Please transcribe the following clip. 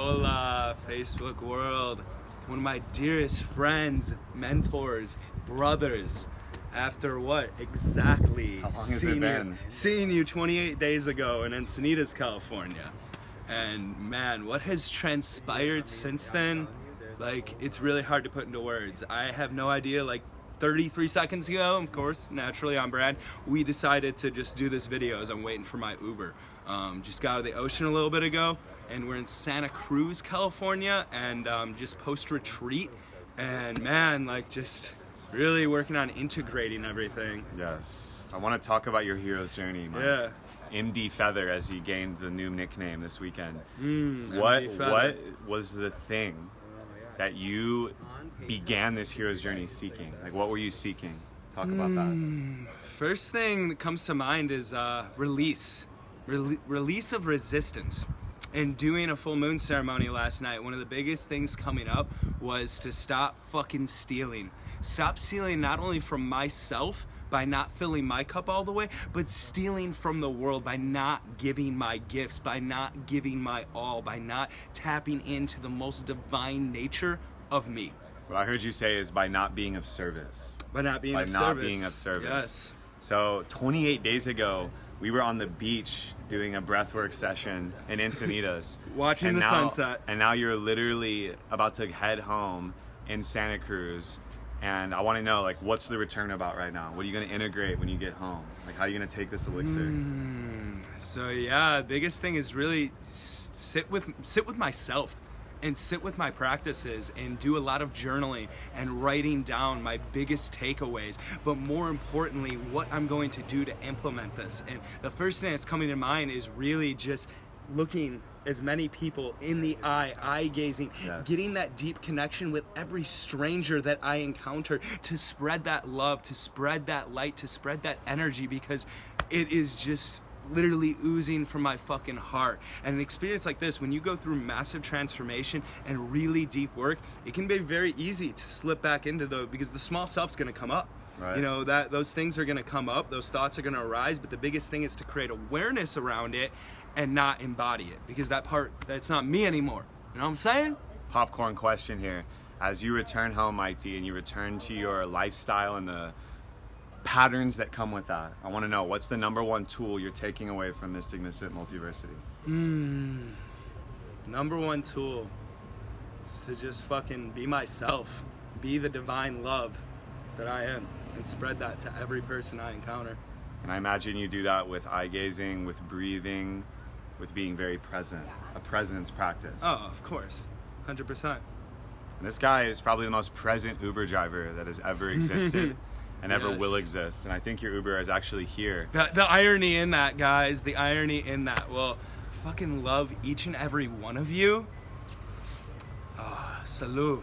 Hola, Facebook world. One of my dearest friends, mentors, brothers. After what exactly? How long has it been? Seeing you 28 days ago in Encinitas, California. And man, what has transpired since then? Like, it's really hard to put into words. I have no idea. Like 33 seconds ago, of course, naturally on brand, we decided to just do this video as I'm waiting for my Uber. Just got out of the ocean a little bit ago, and we're in Santa Cruz, California, and just post-retreat. And man, like, just really working on integrating everything. Yes. I want to talk about your hero's journey, Mike. Yeah. MD Feather, as he gained the new nickname this weekend. MD Feather. What was the thing that you began this hero's journey seeking? Like, what were you seeking? Talk about that. First thing that comes to mind is release. Release of resistance. And doing a full moon ceremony last night, one of the biggest things coming up was to stop fucking stealing. Stop stealing not only from myself by not filling my cup all the way, but stealing from the world by not giving my gifts, by not giving my all, by not tapping into the most divine nature of me. What I heard you say is by not being of service. By not being of service. Yes. So 28 days ago, we were on the beach doing a breathwork session in Encinitas. Watching the sunset. And now you're literally about to head home in Santa Cruz. And I want to know, like, what's the return about right now? What are you going to integrate when you get home? Like, how are you going to take this elixir? So yeah, biggest thing is really sit with myself and sit with my practices and do a lot of journaling and writing down my biggest takeaways, but more importantly, what I'm going to do to implement this. And the first thing that's coming to mind is really just looking as many people in the eye gazing, Yes. getting that deep connection with every stranger that I encounter, to spread that love, to spread that light, to spread that energy, because it is just literally oozing from my fucking heart. And an experience like this, when you go through massive transformation and really deep work, it can be very easy to slip back into because the small self's gonna come up. Right. You know, that those things are gonna come up, those thoughts are gonna arise, but the biggest thing is to create awareness around it and not embody it, because that's not me anymore. You know what I'm saying? Popcorn question here. As you return home, Mighty, and you return to your lifestyle and the patterns that come with that, I want to know, what's the number one tool you're taking away from Mystic Misfit Multiversity? Number one tool is to just fucking be myself, be the divine love that I am, and spread that to every person I encounter. And I imagine you do that with eye gazing, with breathing, with being very present, a presence practice. Oh, of course, 100%. And this guy is probably the most present Uber driver that has ever existed and ever Yes. will exist. And I think your Uber is actually here. The irony in that, guys, the irony in that. Well, fucking love each and every one of you. Salud.